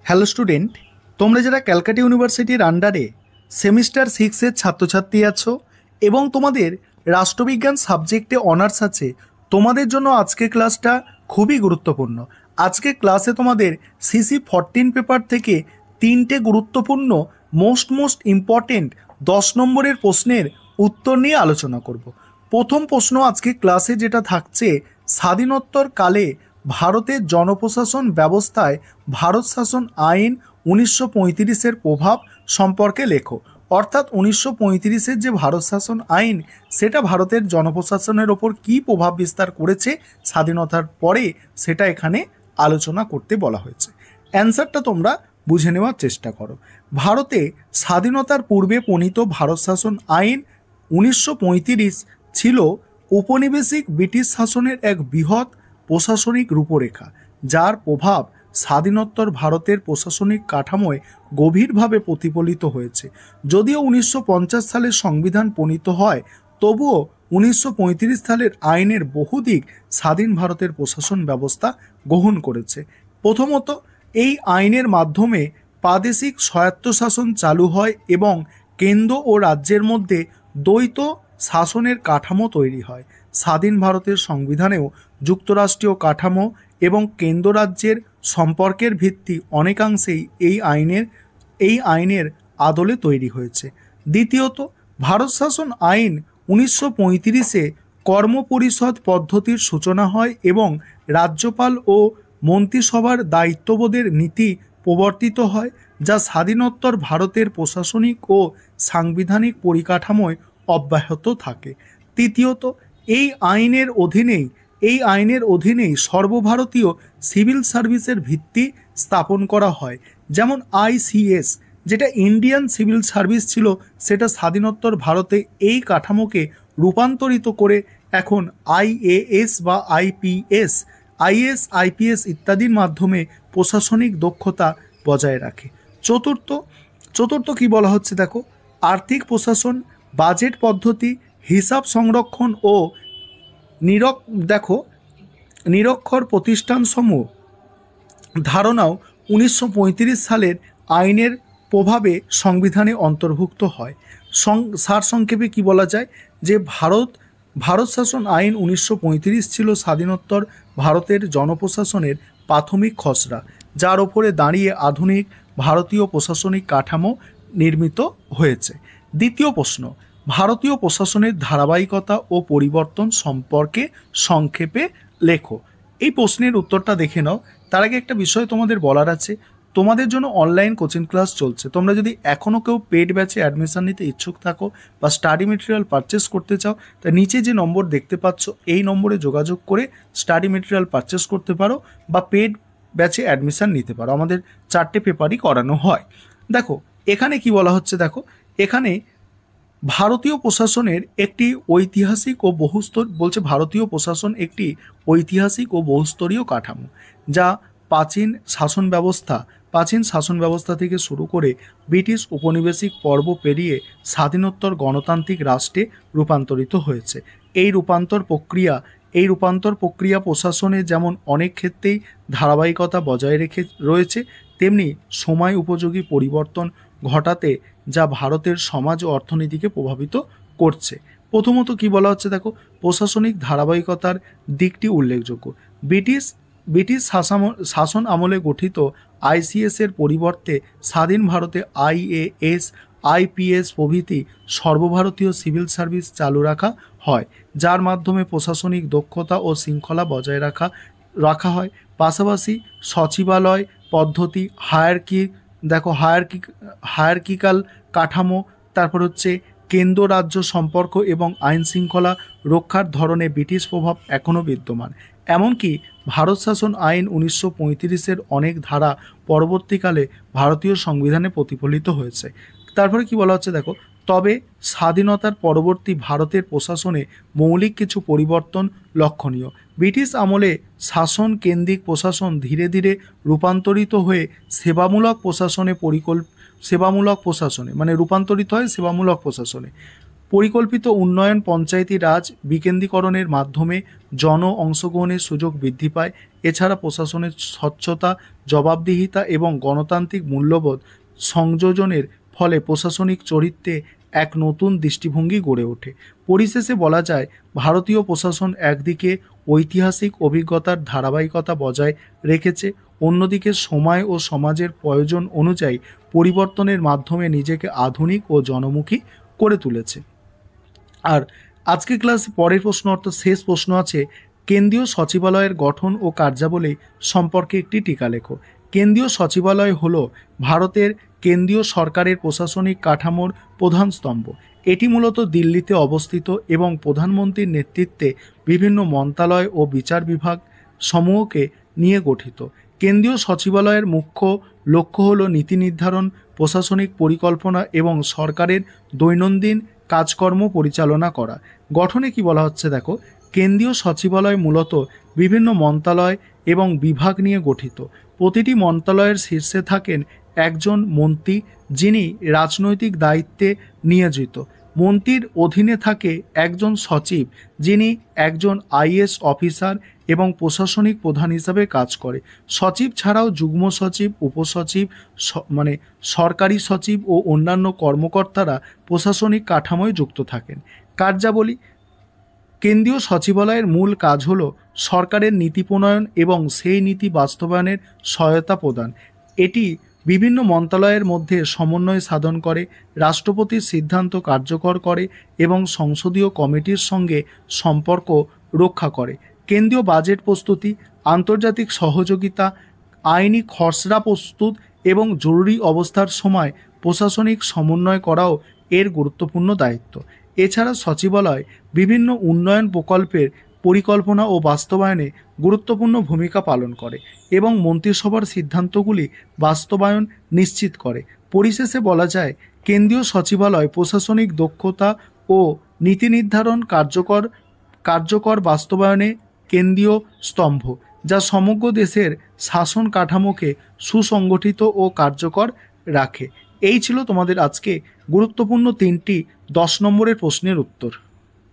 Hello student, তোমরা যারা ক্যালকাটা ইউনিভার্সিটির আন্ডারে সেমিস্টার 6-এর ছাত্রছাত্রী আছো এবং তোমাদের রাষ্ট্রবিজ্ঞান সাবজেক্টে অনার্স আছে, তোমাদের জন্য আজকের ক্লাসটা খুবই গুরুত্বপূর্ণ। আজকে ক্লাসে তোমাদের CC14 পেপার থেকে তিনটে গুরুত্বপূর্ণ মোস্ট ইম্পর্টেন্ট 10 নম্বরের প্রশ্নের উত্তর নিয়ে আলোচনা করব। প্রথম প্রশ্ন আজকে ক্লাসে যেটা থাকছে, স্বাধীনোত্তর কালে ভারতের জনপ্রশাসন ব্যবস্থায় ভারত শাসন আইন 1935-এর প্রভাব সম্পর্কে লেখো। অর্থাৎ 1935-এর যে ভারত শাসন আইন, সেটা ভারতের জনপ্রশাসনের ওপর কী প্রভাব বিস্তার করেছে স্বাধীনতার পরে, সেটা এখানে আলোচনা করতে বলা হয়েছে। অ্যান্সারটা তোমরা বুঝে নেওয়ার চেষ্টা করো। ভারতে স্বাধীনতার পূর্বে প্রণীত ভারত শাসন আইন 1935 ছিল উপনিবেশিক ব্রিটিশ শাসনের এক বৃহৎ প্রশাসনিক রূপরেখা, যার প্রভাব স্বাধীনোত্তর ভারতের প্রশাসনিক কাঠামোয় গভীরভাবে প্রতিফলিত হয়েছে। যদিও 1950 সালে সংবিধান প্রণীত হয়, তবুও 1935 সালের আইনের বহুদিক স্বাধীন ভারতের প্রশাসন ব্যবস্থা গ্রহণ করেছে। প্রথমত, এই আইনের মাধ্যমে প্রাদেশিক স্বায়ত্তশাসন চালু হয় এবং কেন্দ্র ও রাজ্যের মধ্যে দ্বৈত শাসনের কাঠামো তৈরি হয়। স্বাধীন ভারতের সংবিধানেও যুক্তরাষ্ট্রীয় কাঠামো এবং কেন্দ্র রাজ্যের সম্পর্কের ভিত্তি অনেকাংশেই এই আইনের আদলে তৈরি হয়েছে। দ্বিতীয়ত, ভারত শাসন আইন 1935-এ কর্মপরিষদ পদ্ধতির সূচনা হয় এবং রাজ্যপাল ও মন্ত্রিসভার দায়িত্ববোধের নীতি প্রবর্তিত হয়, যা স্বাধীনোত্তর ভারতের প্রশাসনিক ও সাংবিধানিক পরিকাঠামোয় অব্যাহত থাকে। তৃতীয়ত, এই আইনের অধীনেই সর্বভারতীয় সিভিল সার্ভিসের ভিত্তি স্থাপন করা হয়। যেমন ICS, যেটা ইন্ডিয়ান সিভিল সার্ভিস ছিল, সেটা স্বাধীনোত্তর ভারতে এই কাঠামোকে রূপান্তরিত করে এখন IAS বা IPS, IS, IPS ইত্যাদির মাধ্যমে প্রশাসনিক দক্ষতা বজায় রাখে। চতুর্থ কি বলা হচ্ছে দেখো, আর্থিক প্রশাসন, বাজেট পদ্ধতি, হিসাব সংরক্ষণ ও নিরক্ষর প্রতিষ্ঠানসমূহ ধারণাও 1935 সালের আইনের প্রভাবে সংবিধানে অন্তর্ভুক্ত হয়। সারসংক্ষেপে কি বলা যায় যে ভারত শাসন আইন 1935 ছিল স্বাধীনোত্তর ভারতের জনপ্রশাসনের প্রাথমিক খসড়া, যার ওপরে দাঁড়িয়ে আধুনিক ভারতীয় প্রশাসনিক কাঠামো নির্মিত হয়েছে। দ্বিতীয় প্রশ্ন, ভারতীয় প্রশাসনের ধারাবাহিকতা ও পরিবর্তন সম্পর্কে সংক্ষেপে লেখো। এই প্রশ্নের উত্তরটা দেখে নাও। তার আগে একটা বিষয় তোমাদের বলার আছে, তোমাদের জন্য অনলাইন কোচিং ক্লাস চলছে। তোমরা যদি এখনও কেউ পেড ব্যাচে অ্যাডমিশন নিতে ইচ্ছুক থাকো বা স্টাডি মেটেরিয়াল পারচেস করতে চাও, তা নিচে যে নম্বর দেখতে পাচ্ছ এই নম্বরে যোগাযোগ করে স্টাডি মেটেরিয়াল পারচেস করতে পারো বা পেড ব্যাচে অ্যাডমিশন নিতে পারো। আমাদের 4টে পেপারই করানো হয়। দেখো এখানে কি বলা হচ্ছে, দেখো এখানে ভারতীয় প্রশাসনের একটি ঐতিহাসিক ও ভারতীয় প্রশাসন একটি ঐতিহাসিক ও বহুস্তরীয় কাঠামো, যা প্রাচীন শাসন ব্যবস্থা থেকে শুরু করে ব্রিটিশ উপনিবেশিক পর্ব পেরিয়ে স্বাধীনোত্তর গণতান্ত্রিক রাষ্ট্রে রূপান্তরিত হয়েছে। এই রূপান্তর প্রক্রিয়া প্রশাসনে যেমন অনেক ক্ষেত্রেই ধারাবাহিকতা বজায় রেখে রয়েছে, তেমনি সময় উপযোগী পরিবর্তন ঘটাতে যা ভারতের সমাজ ও অর্থনীতিকে প্রভাবিত করছে। প্রথমত কি বলা হচ্ছে দেখো, প্রশাসনিক ধারাবাহিকতার দিকটি উল্লেখযোগ্য। ব্রিটিশ শাসন আমলে গঠিত ICS এর পরিবর্তে স্বাধীন ভারতে IAS, IPS প্রভৃতি সর্বভারতীয় সিভিল সার্ভিস চালু রাখা হয়, যার মাধ্যমে প্রশাসনিক দক্ষতা ও শৃঙ্খলা বজায় রাখা হয়। পাশাপাশি সচিবালয় পদ্ধতি, হায়ারকিক্যাল কাঠামো, তারপর হচ্ছে কেন্দ্র রাজ্য সম্পর্ক এবং আইন শৃঙ্খলা রক্ষার ধরনে ব্রিটিশ প্রভাব এখনও বিদ্যমান। এমনকি ভারত শাসন আইন 1935-এর অনেক ধারা পরবর্তীকালে ভারতীয় সংবিধানে প্রতিফলিত হয়েছে। তারপরে কি বলা হচ্ছে দেখো, তবে স্বাধীনতার পরবর্তী ভারতের প্রশাসনে মৌলিক কিছু পরিবর্তন লক্ষণীয়। ব্রিটিশ আমলে শাসন কেন্দ্রিক প্রশাসন ধীরে ধীরে রূপান্তরিত হয়ে সেবামূলক প্রশাসনে পরিকল্পিত উন্নয়ন, পঞ্চায়েতি রাজ, বিকেন্দ্রীকরণের মাধ্যমে জন অংশগ্রহণের সুযোগ বৃদ্ধি পায়। এছাড়া প্রশাসনের স্বচ্ছতা, জবাবদিহিতা এবং গণতান্ত্রিক মূল্যবোধ সংযোজনের ফলে প্রশাসনিক চরিত্রে এক নতুন দৃষ্টিভঙ্গি গড়ে ওঠে। পরিশেষে বলা যায়, ভারতীয় প্রশাসন একদিকে ঐতিহাসিক অভিজ্ঞতার ধারাবাহিকতা বজায় রেখেছে, অন্যদিকে সময় ও সমাজের প্রয়োজন অনুযায়ী পরিবর্তনের মাধ্যমে নিজেকে আধুনিক ও জনমুখী করে তুলেছে। আর আজকে ক্লাস পরের প্রশ্ন অর্থাৎ শেষ প্রশ্ন আছে, কেন্দ্রীয় সচিবালয়ের গঠন ও কার্যাবলী সম্পর্কে একটি টিকা লেখো। কেন্দ্রীয় সচিবালয় হল ভারতের কেন্দ্রীয় সরকারের প্রশাসনিক কাঠামোর প্রধান স্তম্ভ। এটি মূলত দিল্লিতে অবস্থিত এবং প্রধানমন্ত্রীর নেতৃত্বে বিভিন্ন মন্ত্রণালয় ও বিচার বিভাগ সমূহকে নিয়ে গঠিত। কেন্দ্রীয় সচিবালয়ের মুখ্য লক্ষ্য হল নীতি নির্ধারণ, প্রশাসনিক পরিকল্পনা এবং সরকারের দৈনন্দিন কাজকর্ম পরিচালনা করা। গঠনে কি বলা হচ্ছে দেখো, কেন্দ্রীয় সচিবালয় মূলত বিভিন্ন মন্ত্রণালয় এবং বিভাগ নিয়ে গঠিত। প্রতিটি মন্ত্রণালয়ের শীর্ষে থাকেন একজন মন্ত্রী, যিনি রাজনৈতিক দায়িত্বে নিয়োজিত। মন্ত্রীর অধীনে থাকে একজন সচিব, যিনি একজন আইএএস অফিসার এবং প্রশাসনিক প্রধান হিসাবে কাজ করে। সচিব ছাড়াও যুগ্ম সচিব, উপসচিব, সরকারি সচিব ও অন্যান্য কর্মকর্তারা প্রশাসনিক কাঠামোয় যুক্ত থাকেন। কার্যাবলী, কেন্দ্রীয় সচিবালয়ের মূল কাজ হল সরকারের নীতি প্রণয়ন এবং সেই নীতি বাস্তবায়নের সহায়তা প্রদান। এটি বিভিন্ন মন্ত্রণালয়ের মধ্যে সমন্বয় সাধন করে, রাষ্ট্রপতির সিদ্ধান্ত কার্যকর করে এবং সংসদীয় কমিটির সঙ্গে সম্পর্ক রক্ষা করে। কেন্দ্রীয় বাজেট প্রস্তুতি, আন্তর্জাতিক সহযোগিতা, আইনি খসড়া প্রস্তুত এবং জরুরি অবস্থার সময় প্রশাসনিক সমন্বয় করাও এর গুরুত্বপূর্ণ দায়িত্ব। এছাড়া সচিবালয় বিভিন্ন উন্নয়ন প্রকল্পের পরিকল্পনা ও বাস্তবায়নে গুরুত্বপূর্ণ ভূমিকা পালন করে এবং মন্ত্রিসভার সিদ্ধান্তগুলি বাস্তবায়ন নিশ্চিত করে। পরিশেষে বলা যায়, কেন্দ্রীয় সচিবালয় প্রশাসনিক দক্ষতা ও নীতি নির্ধারণ কার্যকর বাস্তবায়নে কেন্দ্রীয় স্তম্ভ, যা সমগ্র দেশের শাসন কাঠামোকে সুসংগঠিত ও কার্যকর রাখে। এই ছিল তোমাদের আজকে গুরুত্বপূর্ণ 3টি 10 নম্বরের প্রশ্নের উত্তর।